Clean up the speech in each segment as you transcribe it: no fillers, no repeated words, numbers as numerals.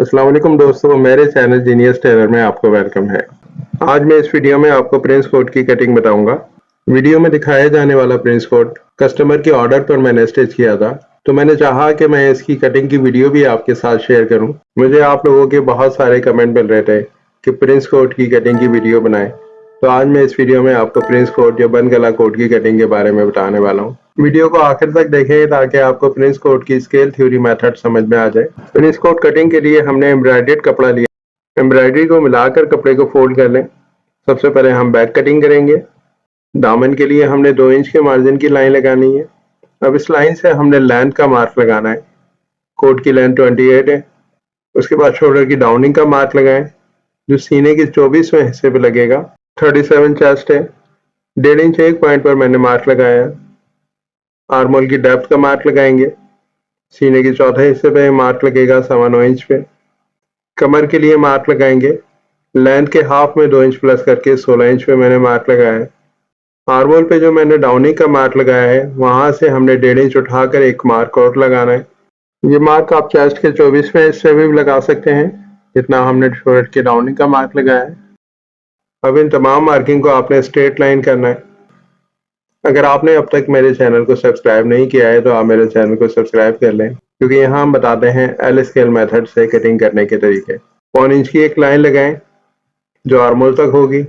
अस्सलाम वालेकुम दोस्तों, मेरे चैनल जीनियस टेलर में आपको वेलकम है। आज मैं इस वीडियो में आपको प्रिंस कोट की कटिंग बताऊंगा। वीडियो में दिखाया जाने वाला प्रिंस कोट कस्टमर के ऑर्डर पर मैंने स्टिच किया था, तो मैंने चाहा कि मैं इसकी कटिंग की वीडियो भी आपके साथ शेयर करूं। मुझे आप लोगों के बहुत सारे कमेंट मिल रहे थे कि प्रिंस कोट की कटिंग की वीडियो बनाएं, तो आज मैं इस वीडियो में आपको प्रिंस कोट या बन गला कोट की कटिंग के बारे में बताने वाला हूँ। वीडियो को आखिर तक देखें ताकि आपको प्रिंस कोट की स्केल थ्योरी मेथड समझ में आ जाए। प्रिंस कोट कटिंग के लिए हमने एम्ब्रॉयडर्ड कपड़ा लिया। एम्ब्रॉयडरी को मिलाकर कपड़े को फोल्ड कर लें। सबसे पहले हम बैक कटिंग करेंगे। दामन के लिए हमने 2 इंच के मार्जिन की लाइन लगानी है। अब इस लाइन से हमने लेंथ का मार्क लगाना है। कोट की लेंथ 28 है। उसके बाद शोल्डर की डाउनिंग का मार्क लगाएं, जो सीने के 24वें हिस्से पे लगेगा। 37 चेस्ट है। 1.5 इंच एक पॉइंट पर मैंने मार्क लगाया है। आर्मोल की डेप्थ का मार्क लगाएंगे। सीने के चौथे हिस्से पे मार्क लगेगा 9.25 इंच पे। कमर के लिए मार्क लगाएंगे। लेंथ के हाफ में 2 इंच प्लस करके 16 इंच पे मैंने मार्क लगाया है। आर्मोल पे जो मैंने डाउनिंग का मार्क लगाया है, वहां से हमने 1.5 इंच उठाकर एक मार्क और लगाना है। ये मार्क आप चेस्ट के 24वें हिस्से में भी लगा सकते हैं, जितना हमने शोल्डर के डाउनिंग का मार्क लगाया है। अब इन तमाम मार्किंग को आपने स्ट्रेट लाइन करना है। अगर आपने अब तक मेरे चैनल को सब्सक्राइब नहीं किया है तो आप मेरे चैनल को सब्सक्राइब कर लें, क्योंकि यहाँ हम बताते हैं एल स्केल मेथड से कटिंग करने के तरीके। 1 इंच की एक लाइन लगाएं जो आर्मोल तक होगी।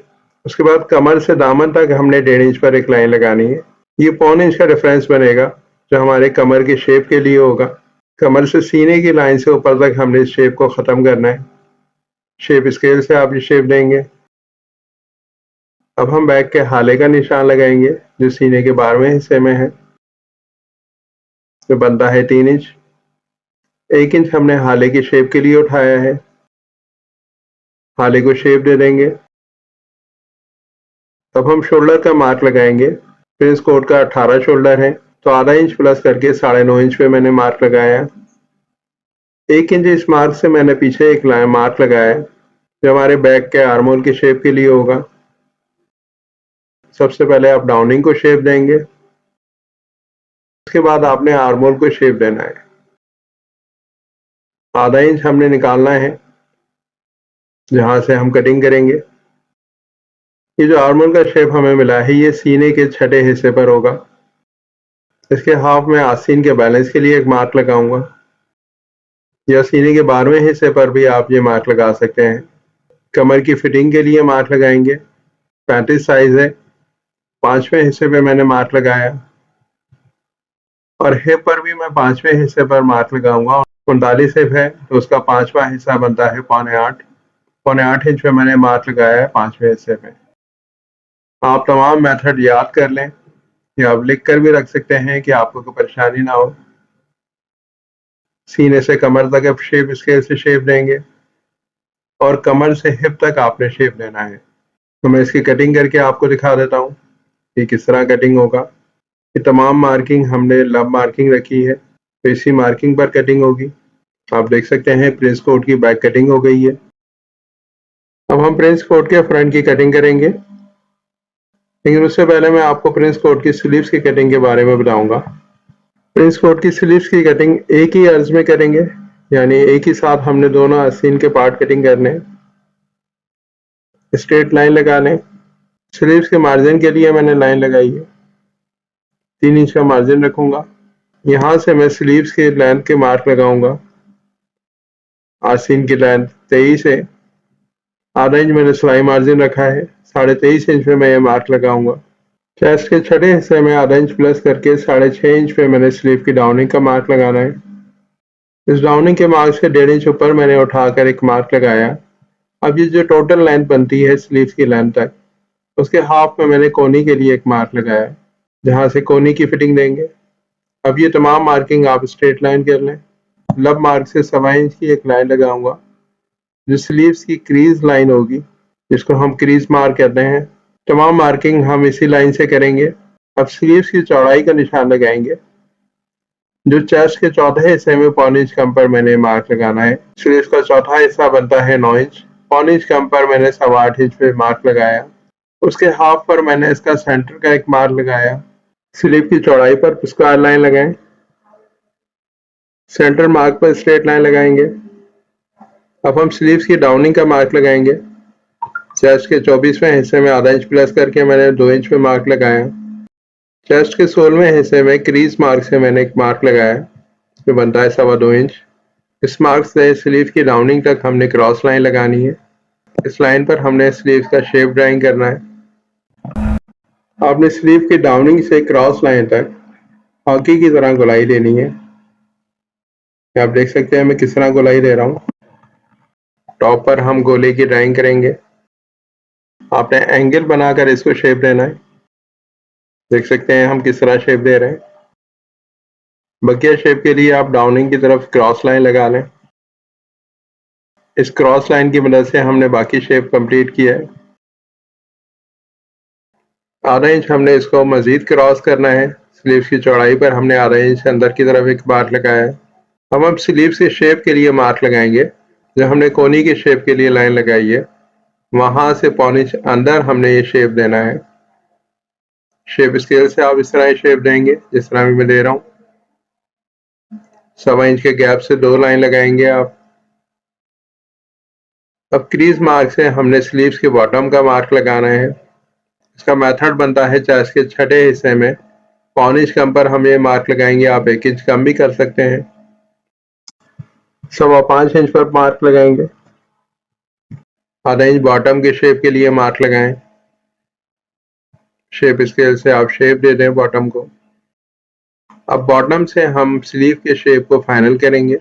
उसके बाद कमर से दामन तक हमने 1.5 इंच पर एक लाइन लगानी है। ये 1.25 इंच का डिफरेंस बनेगा, जो हमारे कमर की शेप के लिए होगा। कमर से सीने की लाइन से ऊपर तक हमने इस शेप को खत्म करना है। शेप स्केल से आप ये शेप देंगे। अब हम बैक के हाले का निशान लगाएंगे, जो सीने के 12वें हिस्से में है, जो बनता है 3 इंच। 1 इंच हमने हाले की शेप के लिए उठाया है। हाले को शेप दे देंगे। अब हम शोल्डर का मार्क लगाएंगे। प्रिंस कोट का 18 शोल्डर है, तो आधा इंच प्लस करके 9.5 इंच पे मैंने मार्क लगाया। 1 इंच इस मार्क से मैंने पीछे एक मार्क लगाया है, जो हमारे बैक के आर्मोल की शेप के लिए होगा। सबसे पहले आप डाउनिंग को शेप देंगे। उसके बाद आपने आर्मोल को शेप देना है। आधा इंच हमने निकालना है, जहां से हम कटिंग करेंगे। ये जो आर्मोल का शेप हमें मिला है, ये सीने के छठे हिस्से पर होगा। इसके हाफ में आस्तीन के बैलेंस के लिए एक मार्क लगाऊंगा, या सीने के 12वें हिस्से पर भी आप ये मार्क लगा सकते हैं। कमर की फिटिंग के लिए मार्क लगाएंगे। 35 साइज है। 5वें हिस्से पे मैंने मार्क लगाया, और हिप पर भी मैं 5वें हिस्से पर मार्क लगाऊंगा। 39 हिप है, तो उसका 5वां हिस्सा बनता है 7.25। 7.25 इंच पे मैंने मार्क लगाया है 5वें हिस्से पे। आप तमाम मेथड याद कर लें, या आप लिख कर भी रख सकते हैं कि आपको कोई परेशानी ना हो। सीने से कमर तक आप शेप स्केल से शेप देंगे, और कमर से हिप तक आपने शेप देना है। तो मैं इसकी कटिंग करके आपको दिखा देता हूँ कि किस तरह कटिंग होगा। ये तमाम मार्किंग हमने लब मार्किंग रखी है, तो इसी मार्किंग पर कटिंग होगी। आप देख सकते हैं प्रिंस कोट की बैक कटिंग हो गई है। अब हम प्रिंस कोट के फ्रंट की कटिंग करेंगे, लेकिन उससे पहले मैं आपको प्रिंस कोट की स्लीव्स की कटिंग के बारे में बताऊंगा। प्रिंस कोट की स्लीव्स की कटिंग एक ही अर्ज में करेंगे, यानी एक ही साथ हमने दोनों आस्तीन के पार्ट कटिंग करने। स्ट्रेट लाइन लगा लें। स्लीव्स के मार्जिन के लिए मैंने लाइन लगाई है। 3 इंच का मार्जिन रखूंगा। यहाँ से मैं स्लीव्स के लेंथ के मार्क लगाऊंगा। आस्तीन की लेंथ 23 है। आधा इंच मैंने सिलाई मार्जिन रखा है। 23.5 इंच पे मैं ये मार्क लगाऊंगा। चेस्ट के छठे हिस्से में आधा इंच प्लस करके 6.5 इंच पे मैंने स्लीव की डाउनिंग का मार्क लगाना है। इस डाउनिंग के मार्क से 1.5 इंच ऊपर मैंने उठाकर एक मार्क लगाया। अब ये जो टोटल लेंथ बनती है स्लीव की लेंथ तक, उसके हाफ में मैंने कोनी के लिए एक मार्क लगाया, जहां से कोनी की फिटिंग देंगे। अब ये तमाम मार्किंग आप स्ट्रेट लाइन कर लें। लब मार्क से 1.25 इंच की एक लाइन लगाऊंगा, जो स्लीव्स की क्रीज लाइन होगी, जिसको हम क्रीज मार्क कहते हैं। तमाम मार्किंग हम इसी लाइन से करेंगे। अब स्लीव्स की चौड़ाई का निशान लगाएंगे, जो चेस्ट के चौथे हिस्से में 1.25 इंच कम पर मैंने मार्क लगाना है। स्लीव्स का चौथा हिस्सा बनता है 9 इंच। 1.25 इंच कम पर मैंने 8.25 इंच पे मार्क लगाया। उसके हाफ पर मैंने इसका सेंटर का एक मार्क लगाया। स्लीव की चौड़ाई पर स्क्वायर लाइन लगाएं। सेंटर मार्क पर स्ट्रेट लाइन लगाएंगे। अब हम स्लीव्स की डाउनिंग का मार्क लगाएंगे। चेस्ट के 24वें हिस्से में आधा इंच प्लस करके मैंने 2 इंच पे मार्क लगाया। चेस्ट के 16वें हिस्से में क्रीज मार्क से मैंने एक मार्क लगाया जो बनता है 2.25 इंच। इस मार्क से स्लीव की डाउनिंग तक हमने क्रॉस लाइन लगानी है। इस लाइन पर हमने स्लीव का शेप ड्राइंग करना है। आपने स्लीव की डाउनिंग से क्रॉस लाइन तक हॉकी की तरह गोलाई लेनी है। आप देख सकते हैं मैं किस तरह गोलाई ले रहा हूँ। टॉप पर हम गोले की ड्राइंग करेंगे। आपने एंगल बनाकर इसको शेप देना है। देख सकते हैं हम किस तरह शेप दे रहे हैं। बकिया शेप के लिए आप डाउनिंग की तरफ क्रॉस लाइन लगा लें। इस क्रॉस लाइन की मदद से हमने बाकी शेप कंप्लीट किया है। आधा इंच हमने इसको मजीद क्रॉस करना है। स्लीव्स की चौड़ाई पर हमने आधा इंच अंदर की तरफ एक मार्क लगाया है। अब स्लीव्स के शेप के लिए मार्क लगाएंगे। जो हमने कोनी के शेप के लिए लाइन लगाई है वहां से पौने इंच अंदर हमने ये शेप देना है। शेप स्केल से आप इस तरह शेप देंगे जिस तरह भी मैं दे रहा हूँ। 1.25 इंच के गैप से 2 लाइन लगाएंगे आप। अब क्रीज मार्क से हमने स्लीव्स के बॉटम का मार्क लगाना है। इसका मेथड बनता है चेस्ट के छठे हिस्से में पौने इंच कम पर हम ये मार्क लगाएंगे। आप 1 इंच कम भी कर सकते हैं। 5.25 इंच पर मार्क लगाएंगे। आधा इंच बॉटम के शेप के लिए मार्क लगाएं। शेप स्केल से आप शेप दे दें बॉटम को। अब बॉटम से हम स्लीव के शेप को फाइनल करेंगे।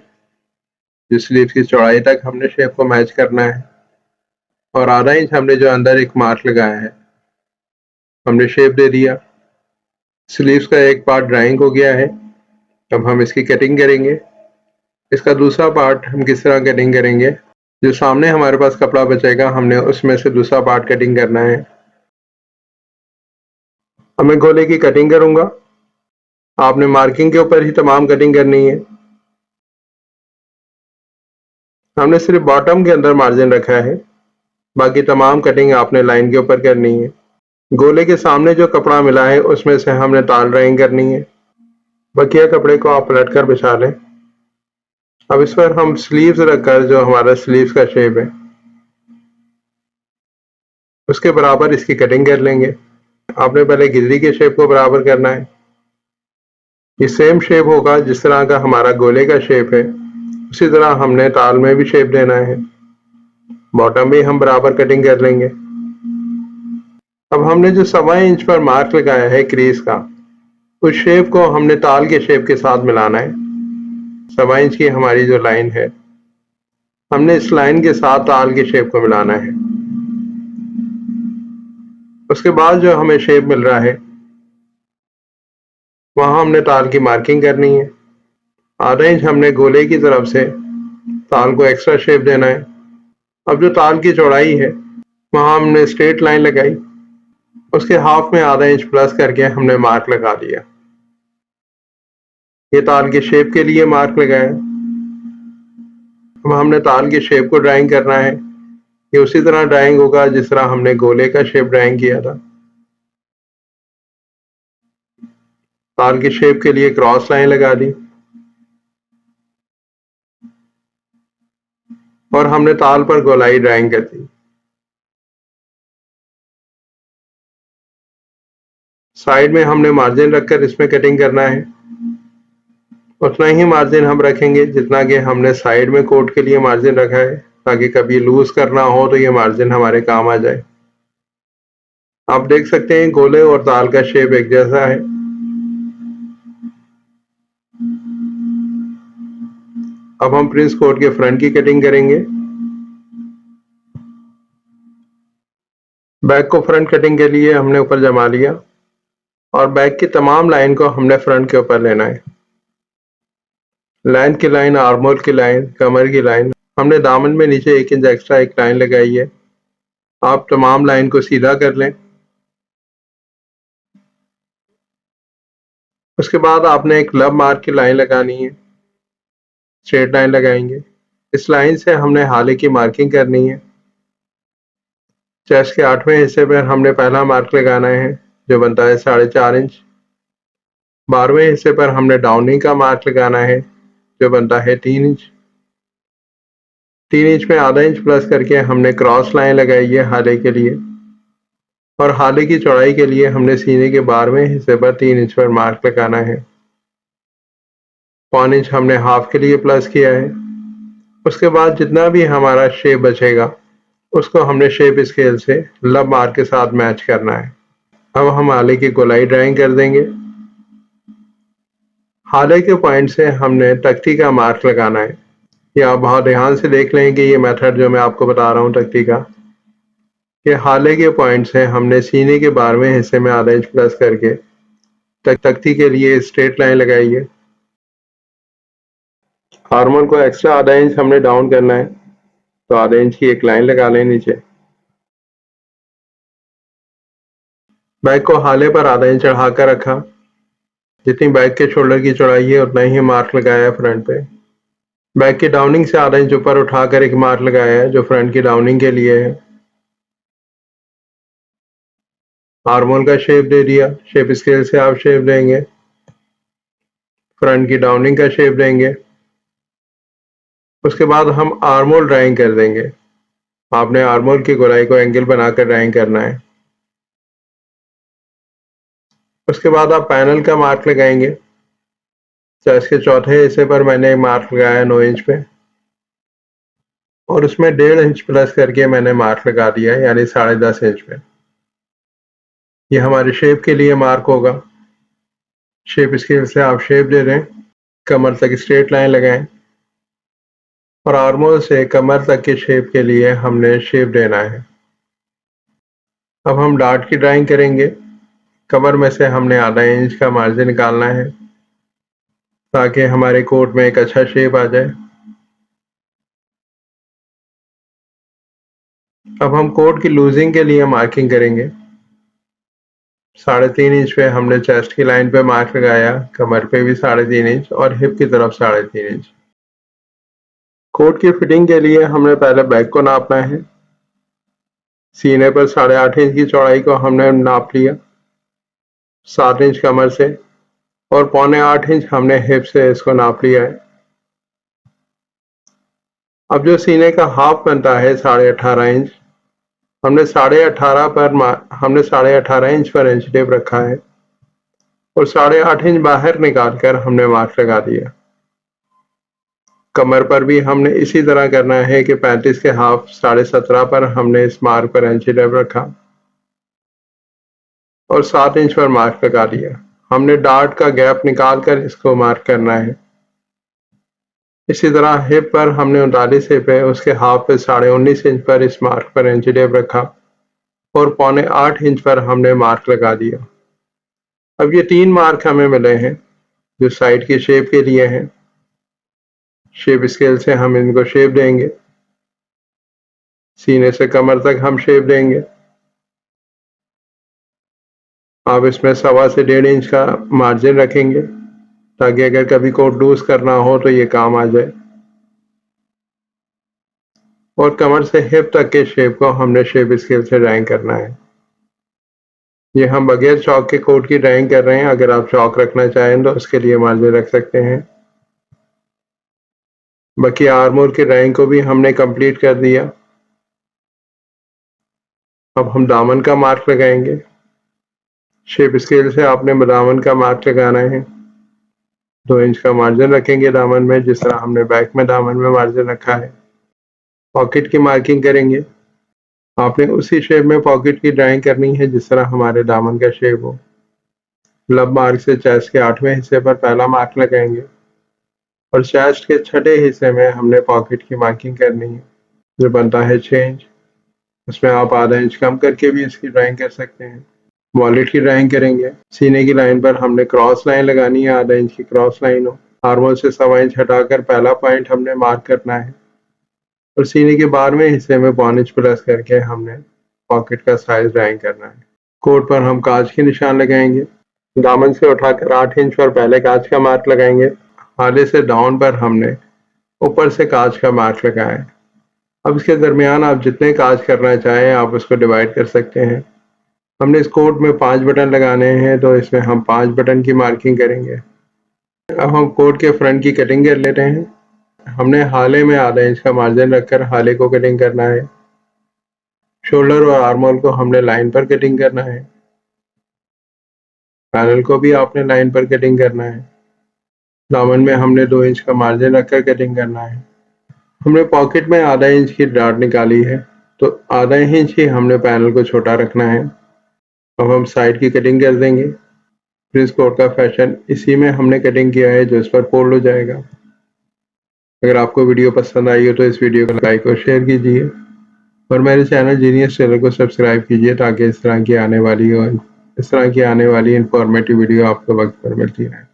जो स्लीव की चौड़ाई तक हमने शेप को मैच करना है और आधा इंच हमने जो अंदर एक मार्क लगाया है हमने शेप दे दिया। स्लीव्स का एक पार्ट ड्राइंग हो गया है। अब हम इसकी कटिंग करेंगे। इसका दूसरा पार्ट हम किस तरह कटिंग करेंगे। जो सामने हमारे पास कपड़ा बचेगा हमने उसमें से दूसरा पार्ट कटिंग करना है। अब मैं गोले की कटिंग करूंगा। आपने मार्किंग के ऊपर ही तमाम कटिंग करनी है। हमने सिर्फ बॉटम के अंदर मार्जिन रखा है। बाकी तमाम कटिंग आपने लाइन के ऊपर करनी है। गोले के सामने जो कपड़ा मिला है उसमें से हमने ताल ड्राइंग करनी है। बकिया कपड़े को आप पलट कर बिछा लें। अब इस पर हम स्लीव्स रखकर जो हमारा स्लीव्स का शेप है उसके बराबर इसकी कटिंग कर लेंगे। आपने पहले गिजरी के शेप को बराबर करना है। ये सेम शेप होगा जिस तरह का हमारा गोले का शेप है उसी तरह हमने ताल में भी शेप देना है। बॉटम में हम बराबर कटिंग कर लेंगे। अब हमने जो 1.25 इंच पर मार्क लगाया है क्रीज का उस शेप को हमने ताल के शेप के साथ मिलाना है। 1.25 इंच की हमारी जो लाइन है हमने इस लाइन के साथ ताल के शेप को मिलाना है। उसके बाद जो हमें शेप मिल रहा है वहां हमने ताल की मार्किंग करनी है। आधा इंच हमने गोले की तरफ से ताल को एक्स्ट्रा शेप देना है। अब जो ताल की चौड़ाई है वहां हमने स्ट्रेट लाइन लगाई। उसके हाफ में आधा इंच प्लस करके हमने मार्क लगा दिया। ये ताल के शेप के लिए मार्क लगाया। अब हमने ताल के शेप को ड्राइंग करना है। ये उसी तरह ड्राइंग होगा जिस तरह हमने गोले का शेप ड्राइंग किया था। ताल के शेप के लिए क्रॉस लाइन लगा दी और हमने ताल पर गोलाई ड्राइंग कर दी। साइड में हमने मार्जिन रखकर इसमें कटिंग करना है। उतना ही मार्जिन हम रखेंगे जितना कि हमने साइड में कोट के लिए मार्जिन रखा है ताकि कभी लूज करना हो तो ये मार्जिन हमारे काम आ जाए। आप देख सकते हैं गोले और ताल का शेप एक जैसा है। अब हम प्रिंस कोट के फ्रंट की कटिंग करेंगे। बैक को फ्रंट कटिंग के लिए हमने ऊपर जमा लिया और बैक की तमाम लाइन को हमने फ्रंट के ऊपर लेना है। लेंथ की लाइन, आर्मोल की लाइन, कमर की लाइन, हमने दामन में नीचे 1 इंच एक्स्ट्रा एक लाइन लगाई है। आप तमाम लाइन को सीधा कर लें। उसके बाद आपने एक लब मार्क की लाइन लगानी है। स्ट्रेट लाइन लगाएंगे। इस लाइन से हमने हाले की मार्किंग करनी है। चेस्ट के 8वें हिस्से पर हमने पहला मार्क लगाना है जो बनता है 4.5 इंच। 12वें हिस्से पर हमने डाउनिंग का मार्क लगाना है जो बनता है 3 इंच। 3 इंच में आधा इंच प्लस करके हमने क्रॉस लाइन लगाई है हाले के लिए, और हाले की चौड़ाई के लिए हमने सीने के 12वें हिस्से पर 3 इंच पर मार्क लगाना है। 1 इंच हमने हाफ के लिए प्लस किया है। उसके बाद जितना भी हमारा शेप बचेगा उसको हमने शेप स्केल से लब मार्क के साथ मैच करना है। अब हम हाले की गोलाई ड्राइंग कर देंगे। हाले के पॉइंट से हमने तख्ती का मार्क लगाना है। ये आप बहुत ध्यान से देख लें कि ये मेथड जो मैं आपको बता रहा हूँ तख्ती का, कि हाले के पॉइंट से हमने सीने के 12वें हिस्से में आधा इंच प्लस करके तख्ती के लिए स्ट्रेट लाइन लगाई है। आर्मोल को एक्स्ट्रा आधा इंच हमने डाउन करना है, तो आधा इंच की एक लाइन लगा लें नीचे। बैक को हाले पर आधा इंच चढ़ाकर रखा। जितनी बैक के शोल्डर की चौड़ाई है उतना ही मार्क लगाया फ्रंट पे। बैक की डाउनिंग से आधा इंच ऊपर उठाकर एक मार्क लगाया है जो फ्रंट की डाउनिंग के लिए है। आर्मोल का शेप दे दिया। शेप स्केल से आप शेप देंगे। फ्रंट की डाउनिंग का शेप देंगे। उसके बाद हम आर्मोल ड्राइंग कर देंगे। आपने आर्मोल की गोलाई को एंगल बनाकर ड्राइंग करना है। उसके बाद आप पैनल का मार्क लगाएंगे। चेस्ट के चौथे हिस्से पर मैंने मार्क लगाया 9 इंच पे, और उसमें 1.5 इंच प्लस करके मैंने मार्क लगा दिया है, यानी 10.5 इंच पे। ये हमारे शेप के लिए मार्क होगा। शेप स्केल से आप शेप दे दें। कमर तक स्ट्रेट लाइन लगाएं, और आर्मोल से कमर तक के शेप के लिए हमने शेप देना है। अब हम डार्ट की ड्राइंग करेंगे। कमर में से हमने आधा इंच का मार्जिन निकालना है ताकि हमारे कोट में एक अच्छा शेप आ जाए। अब हम कोट की लूजिंग के लिए मार्किंग करेंगे। 3.5 इंच पे हमने चेस्ट की लाइन पे मार्क लगाया, कमर पे भी 3.5 इंच और हिप की तरफ 3.5 इंच। कोट की फिटिंग के लिए हमने पहले बैक को नापना है। सीने पर 8.5 इंच की चौड़ाई को हमने नाप लिया, 7 इंच कमर से, और 7.25 इंच हमने हिप से इसको नाप लिया है। अब जो सीने का हाफ बनता है 18.5 इंच, हमने 18.5 इंच पर इंच टेप रखा है, और 8.5 इंच बाहर निकालकर हमने मार्क लगा दिया। कमर पर भी हमने इसी तरह करना है कि 35 के हाफ 17.5 पर हमने इस मार्क पर इंच टेप रखा और 7 इंच पर मार्क लगा दिया। हमने डार्ट का गैप निकाल कर इसको मार्क करना है। इसी तरह हिप पर हमने 39 हिप है, उसके हाफ पे 19.5 इंच पर इस मार्क पर इंच टेप रखा और 7.25 इंच पर हमने मार्क लगा दिया। अब ये 3 मार्क हमें मिले हैं जो साइड की शेप के लिए हैं। शेप स्केल से हम इनको शेप देंगे। सीने से कमर तक हम शेप देंगे। आप इसमें 1.25 से 1.5 इंच का मार्जिन रखेंगे ताकि अगर कभी कोट लूज करना हो तो ये काम आ जाए। और कमर से हिप तक के शेप को हमने शेप स्केल से ड्राइंग करना है। ये हम बगैर चौक के कोट की ड्राइंग कर रहे हैं। अगर आप चौक रखना चाहें तो उसके लिए मार्जिन रख सकते हैं। बाकी आर्मोर की ड्राइंग को भी हमने कंप्लीट कर दिया। अब हम दामन का मार्क लगाएंगे। शेप स्केल से आपने दामन का मार्क लगाना है। 2 इंच का मार्जिन रखेंगे दामन में, जिस तरह हमने बैक में दामन में मार्जिन रखा है। पॉकेट की मार्किंग करेंगे। आपने उसी शेप में पॉकेट की ड्राइंग करनी है जिस तरह हमारे दामन का शेप हो। लब मार्क से चेस्ट के 8वें हिस्से पर पहला मार्क लगाएंगे और चेस्ट के 6ठे हिस्से में हमने पॉकेट की मार्किंग करनी है जो बनता है 6 इंच। उसमें आप आधा इंच कम करके भी इसकी ड्राइंग कर सकते हैं। वॉलेट की ड्राइंग करेंगे। सीने की लाइन पर हमने क्रॉस लाइन लगानी है, आधा इंच की क्रॉस लाइन हो। आर्मोल से 1.25 इंच हटाकर पहला पॉइंट हमने मार्क करना है और सीने के 12वें हिस्से में 1 इंच प्लस करके हमने पॉकेट का साइज ड्राइंग करना है। कोट पर हम कांच के निशान लगाएंगे। दामन से उठाकर 8 इंच पर पहले कांच का मार्क लगाएंगे। हाले से डाउन पर हमने ऊपर से कांच का मार्क लगाया है। अब इसके दरमियान आप जितने कांच करना चाहें आप उसको डिवाइड कर सकते हैं। हमने इस कोट में 5 बटन लगाने हैं तो इसमें हम 5 बटन की मार्किंग करेंगे। अब हम कोट के फ्रंट की कटिंग कर लेते हैं। हमने हाले में आधा इंच का मार्जिन रखकर हाले को कटिंग करना है। शोल्डर और आर्म होल को हमने लाइन पर कटिंग करना है। पैनल को भी आपने लाइन पर कटिंग करना है। दामन में हमने 2 इंच का मार्जिन रखकर कटिंग करना है। हमने पॉकेट में आधा इंच की डार्ट निकाली है, तो आधा इंच ही हमने पैनल को छोटा रखना है। अब हम साइड की कटिंग कर देंगे। प्रिंस कोट का फैशन इसी में हमने कटिंग किया है, जो इस पर फोल्ड हो जाएगा। अगर आपको वीडियो पसंद आई हो तो इस वीडियो को लाइक और शेयर कीजिए और मेरे चैनल जीनियस टेलर को सब्सक्राइब कीजिए, ताकि इस तरह की आने वाली इंफॉर्मेटिव वीडियो आपको वक्त पर मिलती रहे।